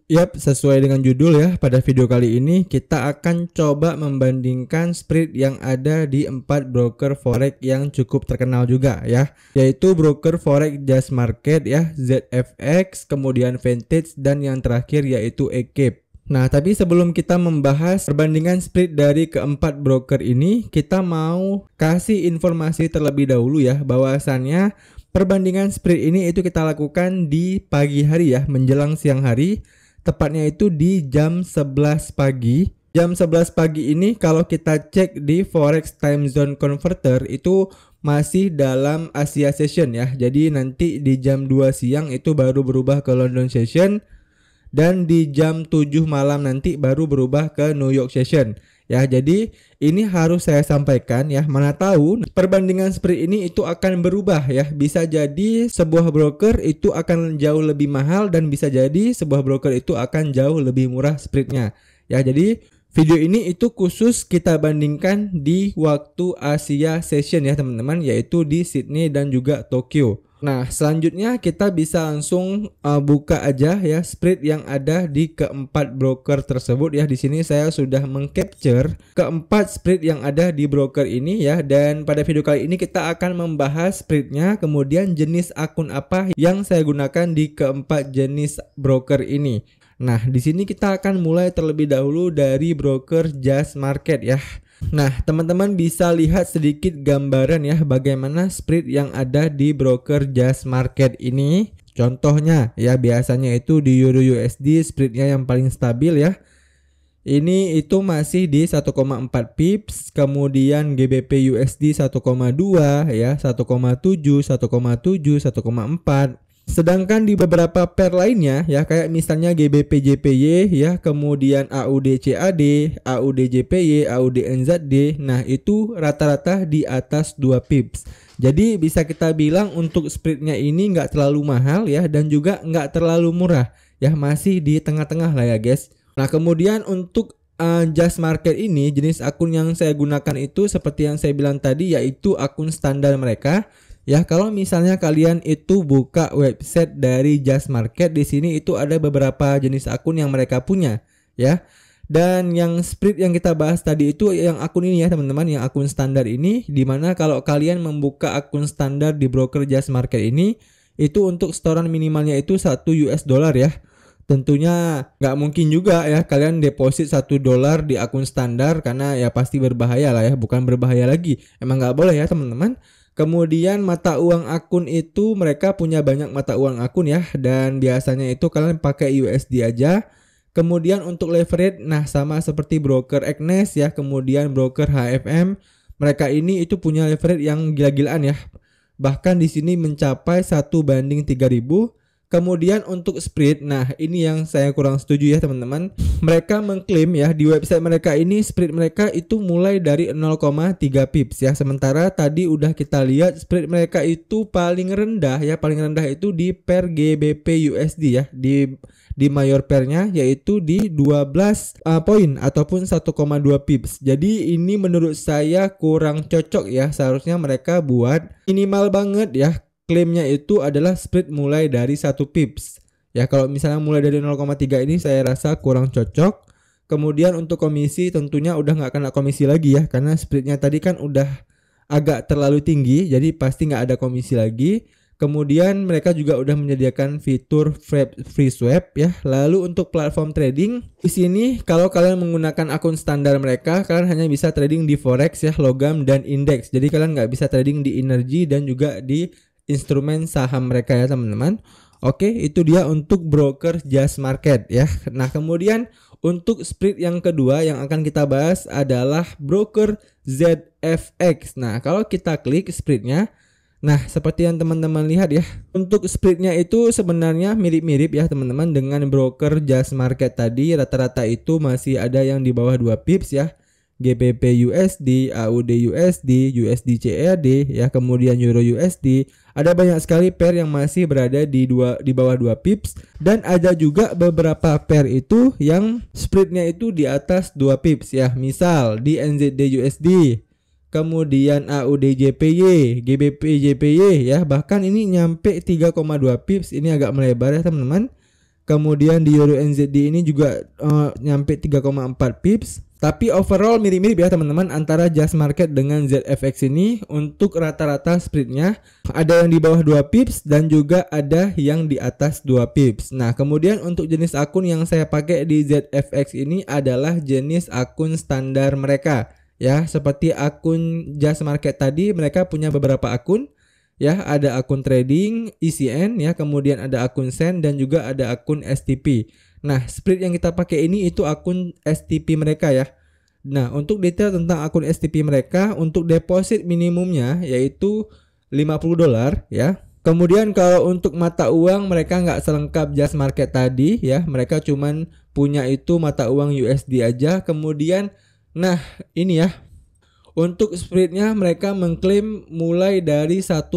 Yap, sesuai dengan judul ya, pada video kali ini kita akan coba membandingkan spread yang ada di 4 broker forex yang cukup terkenal juga ya, yaitu broker forex Just Market ya, ZFX, kemudian Vantage, dan yang terakhir yaitu eCape. Nah, tapi sebelum kita membahas perbandingan spread dari keempat broker ini, kita mau kasih informasi terlebih dahulu ya, bahwasannya perbandingan spread ini itu kita lakukan di pagi hari ya, menjelang siang hari. Tepatnya itu di jam 11 pagi. Jam 11 pagi ini kalau kita cek di Forex Time Zone Converter itu masih dalam Asia Session ya. Jadi nanti di jam 2 siang itu baru berubah ke London Session, dan di jam 7 malam nanti baru berubah ke New York Session. Ya, jadi ini harus saya sampaikan ya, mana tahu perbandingan spread ini itu akan berubah ya. Bisa jadi sebuah broker itu akan jauh lebih mahal dan bisa jadi sebuah broker itu akan jauh lebih murah spreadnya. Ya, jadi video ini itu khusus kita bandingkan di waktu Asia Session ya teman-teman, yaitu di Sydney dan juga Tokyo. Nah, selanjutnya kita bisa langsung buka aja ya spread yang ada di keempat broker tersebut ya. Di sini saya sudah mengcapture keempat spread yang ada di broker ini ya, dan pada video kali ini kita akan membahas spreadnya, kemudian jenis akun apa yang saya gunakan di keempat jenis broker ini. Nah, di sini kita akan mulai terlebih dahulu dari broker Just Market ya. Nah, teman-teman bisa lihat sedikit gambaran ya bagaimana spread yang ada di broker Just Market ini. Contohnya ya, biasanya itu di Euro USD spreadnya yang paling stabil ya. Ini itu masih di 1,4 pips, kemudian GBP USD 1,2 ya, 1,7, 1,7, 1,4. Sedangkan di beberapa pair lainnya ya, kayak misalnya GBP JPY ya, kemudian AUD CAD, AUD JPY, AUD NZD, nah itu rata-rata di atas 2 pips. Jadi bisa kita bilang untuk spreadnya ini nggak terlalu mahal ya, dan juga nggak terlalu murah ya, masih di tengah-tengah lah ya guys. Nah, kemudian untuk Just Market ini, jenis akun yang saya gunakan itu seperti yang saya bilang tadi, yaitu akun standar mereka. Ya, kalau misalnya kalian itu buka website dari Just Market, di sini itu ada beberapa jenis akun yang mereka punya ya. Dan yang spread yang kita bahas tadi itu yang akun ini ya teman-teman, yang akun standar ini, dimana kalau kalian membuka akun standar di broker Just Market ini, itu untuk setoran minimalnya itu 1 US dollar ya. Tentunya nggak mungkin juga ya kalian deposit 1 dolar di akun standar, karena ya pasti berbahaya lah ya, bukan berbahaya lagi, emang nggak boleh ya teman-teman. Kemudian mata uang akun itu mereka punya banyak mata uang akun ya, dan biasanya itu kalian pakai USD aja. Kemudian untuk leverage, nah sama seperti broker Agnes ya, kemudian broker HFM, mereka ini itu punya leverage yang gila-gilaan ya. Bahkan di sini mencapai 1:3000. Kemudian untuk spread, nah ini yang saya kurang setuju ya teman-teman. Mereka mengklaim ya di website mereka ini spread mereka itu mulai dari 0,3 pips ya. Sementara tadi udah kita lihat spread mereka itu paling rendah ya, paling rendah itu di pair GBP USD ya, di mayor pairnya yaitu di 12 poin ataupun 1,2 pips. Jadi ini menurut saya kurang cocok ya. Seharusnya mereka buat minimal banget ya, klaimnya itu adalah spread mulai dari 1 pips. Ya, kalau misalnya mulai dari 0,3 ini saya rasa kurang cocok. Kemudian untuk komisi tentunya udah nggak kena komisi lagi ya, karena spreadnya tadi kan udah agak terlalu tinggi, jadi pasti nggak ada komisi lagi. Kemudian mereka juga udah menyediakan fitur free swap ya. Lalu untuk platform trading, di sini kalau kalian menggunakan akun standar mereka, kalian hanya bisa trading di forex ya, logam dan indeks. Jadi kalian nggak bisa trading di energi dan juga di instrumen saham mereka ya teman-teman. Oke, itu dia untuk broker Just Market ya. Nah, kemudian untuk spread yang kedua yang akan kita bahas adalah broker ZFX. Nah, kalau kita klik spreadnya, nah seperti yang teman-teman lihat ya, untuk spreadnya itu sebenarnya mirip-mirip ya teman-teman dengan broker Just Market tadi. Rata-rata itu masih ada yang di bawah 2 pips ya. GBP USD, AUD USD, USD CAD ya, kemudian Euro USD. Ada banyak sekali pair yang masih berada di bawah 2 pips, dan ada juga beberapa pair itu yang spreadnya itu di atas 2 pips ya. Misal di NZD USD, kemudian AUD JPY, GBP JPY ya, bahkan ini nyampe 3,2 pips. Ini agak melebar ya teman-teman. Kemudian di Euro NZD ini juga nyampe 3,4 pips. Tapi overall mirip-mirip ya teman-teman antara Just Market dengan ZFX ini. Untuk rata-rata spreadnya ada yang di bawah 2 pips dan juga ada yang di atas 2 pips. Nah, kemudian untuk jenis akun yang saya pakai di ZFX ini adalah jenis akun standar mereka. Ya, seperti akun Just Market tadi, mereka punya beberapa akun. Ya, ada akun trading, ECN ya, kemudian ada akun Send dan juga ada akun STP. Nah, spread yang kita pakai ini itu akun STP mereka ya. Nah, untuk detail tentang akun STP mereka, untuk deposit minimumnya yaitu $50 ya. Kemudian kalau untuk mata uang mereka nggak selengkap Just Market tadi ya. Mereka cuman punya itu mata uang USD aja. Kemudian, nah ini ya. Untuk spreadnya mereka mengklaim mulai dari 1,3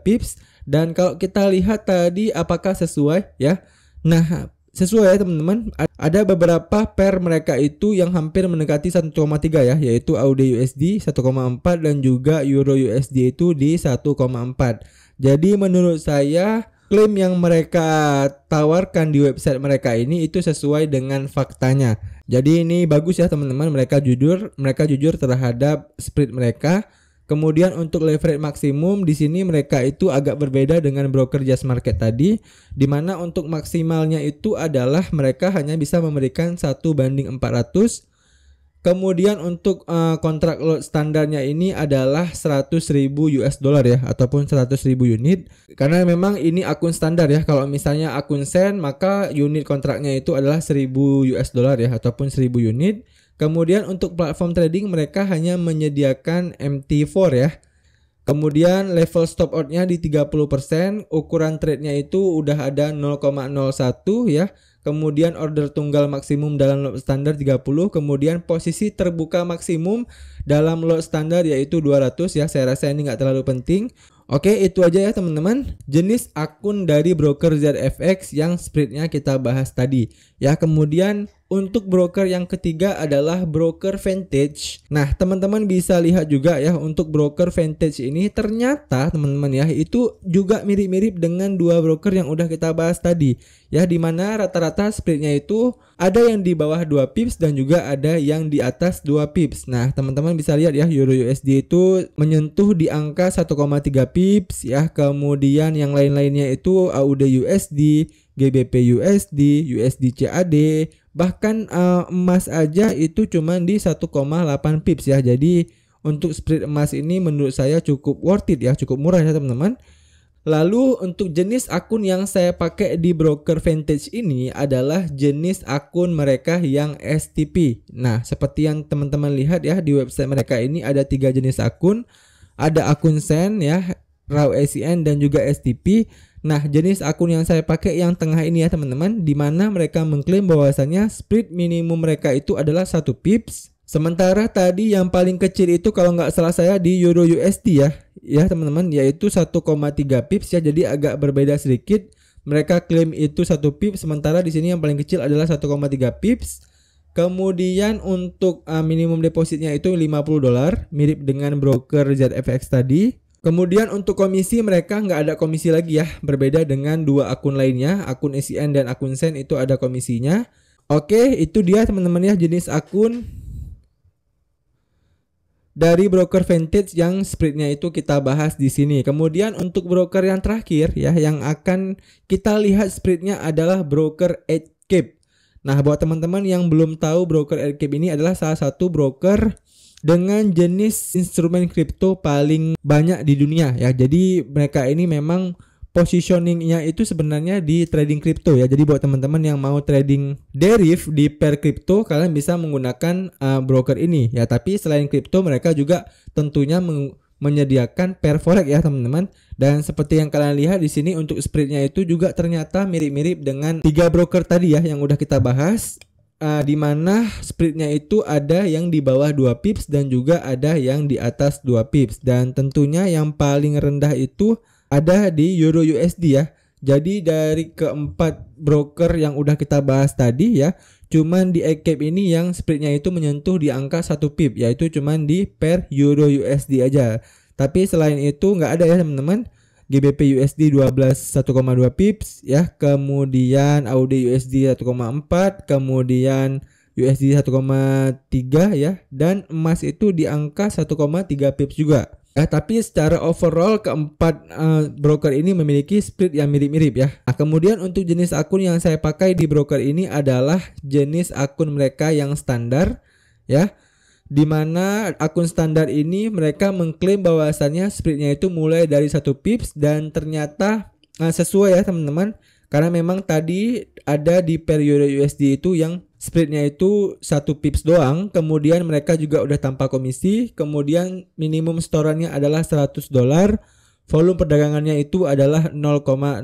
pips. Dan kalau kita lihat tadi apakah sesuai ya. Nah, sesuai ya teman-teman. Ada beberapa pair mereka itu yang hampir mendekati 1,3 ya, yaitu AUD USD 1,4 dan juga Euro USD itu di 1,4. Jadi menurut saya klaim yang mereka tawarkan di website mereka ini itu sesuai dengan faktanya. Jadi ini bagus ya teman-teman, mereka jujur terhadap spread mereka. Kemudian untuk leverage maksimum di sini mereka itu agak berbeda dengan broker Just Market tadi, di mana untuk maksimalnya itu adalah mereka hanya bisa memberikan 1:400. Kemudian untuk kontrak lot standarnya ini adalah 100.000 US dollar ya, ataupun 100.000 unit. Karena memang ini akun standar ya. Kalau misalnya akun Send maka unit kontraknya itu adalah 1.000 US dollar ya, ataupun 1.000 unit. Kemudian untuk platform trading mereka hanya menyediakan MT4 ya. Kemudian level stop outnya di 30%, ukuran trade-nya itu udah ada 0,01 ya. Kemudian order tunggal maksimum dalam lot standar 30, kemudian posisi terbuka maksimum dalam lot standar yaitu 200 ya. Saya rasa ini nggak terlalu penting. Oke, itu aja ya teman-teman jenis akun dari broker ZFX yang spreadnya kita bahas tadi ya. Kemudian untuk broker yang ketiga adalah broker Vantage. Nah, teman-teman bisa lihat juga ya, untuk broker Vantage ini ternyata teman-teman ya itu juga mirip-mirip dengan dua broker yang udah kita bahas tadi ya, dimana rata-rata spreadnya itu ada yang di bawah 2 pips dan juga ada yang di atas 2 pips. Nah, teman-teman bisa lihat ya, Euro USD itu menyentuh di angka 1,3 pips ya. Kemudian yang lain-lainnya itu AUD USD, GBP USD, USD CAD, bahkan emas aja itu cuma di 1,8 pips ya. Jadi untuk spread emas ini menurut saya cukup worth it ya, cukup murah ya teman-teman. Lalu untuk jenis akun yang saya pakai di broker Vantage ini adalah jenis akun mereka yang STP. Nah, seperti yang teman-teman lihat ya, di website mereka ini ada 3 jenis akun. Ada akun Send ya, Raw ACN dan juga STP. Nah, jenis akun yang saya pakai yang tengah ini ya teman-teman, dimana mereka mengklaim bahwasanya spread minimum mereka itu adalah 1 pips. Sementara tadi yang paling kecil itu kalau nggak salah saya di Euro USD ya teman-teman, yaitu 1,3 pips ya. Jadi agak berbeda sedikit. Mereka klaim itu 1 pips, sementara di sini yang paling kecil adalah 1,3 pips. Kemudian untuk minimum depositnya itu $50, mirip dengan broker ZFX tadi. Kemudian untuk komisi mereka nggak ada komisi lagi ya, berbeda dengan dua akun lainnya, akun ECN dan akun Send itu ada komisinya. Oke, itu dia teman-teman ya jenis akun dari broker Vantage yang spreadnya itu kita bahas di sini. Kemudian untuk broker yang terakhir ya, yang akan kita lihat spreadnya adalah broker 8Cape. Nah, buat teman-teman yang belum tahu, broker 8Cape ini adalah salah satu broker dengan jenis instrumen kripto paling banyak di dunia ya. Jadi mereka ini memang positioningnya itu sebenarnya di trading kripto ya. Jadi buat teman-teman yang mau trading deriv di pair kripto, kalian bisa menggunakan broker ini ya. Tapi selain kripto mereka juga tentunya menyediakan pair forex ya teman-teman. Dan seperti yang kalian lihat di sini untuk spreadnya itu juga ternyata mirip-mirip dengan 3 broker tadi ya yang udah kita bahas. Di mana spreadnya itu ada yang di bawah 2 pips dan juga ada yang di atas 2 pips. Dan tentunya yang paling rendah itu ada di Euro USD ya. Jadi dari keempat broker yang udah kita bahas tadi ya, cuman di 8Cape ini yang spreadnya itu menyentuh di angka 1 pip, yaitu cuman di pair Euro USD aja. Tapi selain itu nggak ada ya teman-teman. GBP USD 1,2 pips ya, kemudian AUD USD 1,4, kemudian USD 1,3 ya, dan emas itu di angka 1,3 pips juga. Tapi secara overall keempat broker ini memiliki split yang mirip-mirip ya. Kemudian untuk jenis akun yang saya pakai di broker ini adalah jenis akun mereka yang standar ya. Dimana akun standar ini mereka mengklaim bahwasannya spreadnya itu mulai dari 1 pips, dan ternyata sesuai ya teman-teman. Karena memang tadi ada di periode USD itu yang spreadnya itu 1 pips doang, kemudian mereka juga udah tanpa komisi, kemudian minimum setorannya adalah $100, volume perdagangannya itu adalah 0,01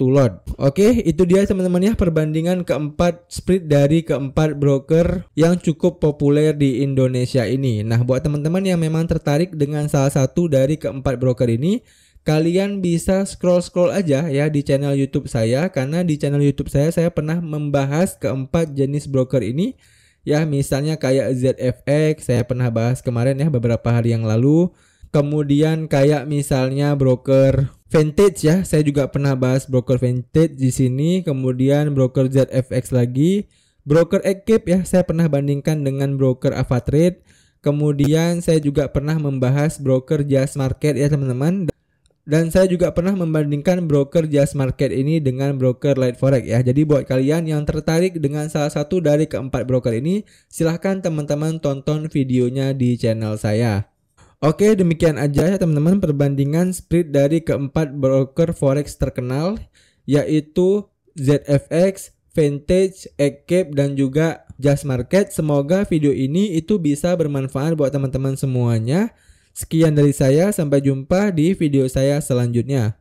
lot. Oke, itu dia teman-teman ya perbandingan keempat spread dari keempat broker yang cukup populer di Indonesia ini. Nah, buat teman-teman yang memang tertarik dengan salah satu dari keempat broker ini, kalian bisa scroll-scroll aja ya di channel YouTube saya, karena di channel YouTube saya pernah membahas keempat jenis broker ini ya, misalnya kayak ZFX saya pernah bahas kemarin ya beberapa hari yang lalu. Kemudian kayak misalnya broker Vantage ya, saya juga pernah bahas broker Vantage di sini. Kemudian broker ZFX lagi, broker Eggcap ya, saya pernah bandingkan dengan broker Avatrade. Kemudian saya juga pernah membahas broker Just Market ya teman-teman. Dan saya juga pernah membandingkan broker Just Market ini dengan broker Light Forex ya. Jadi buat kalian yang tertarik dengan salah satu dari keempat broker ini, silahkan teman-teman tonton videonya di channel saya. Oke, demikian aja ya teman-teman perbandingan spread dari keempat broker forex terkenal, yaitu ZFX, Vantage, Eggcap, dan juga Just Market. Semoga video ini itu bisa bermanfaat buat teman-teman semuanya. Sekian dari saya, sampai jumpa di video saya selanjutnya.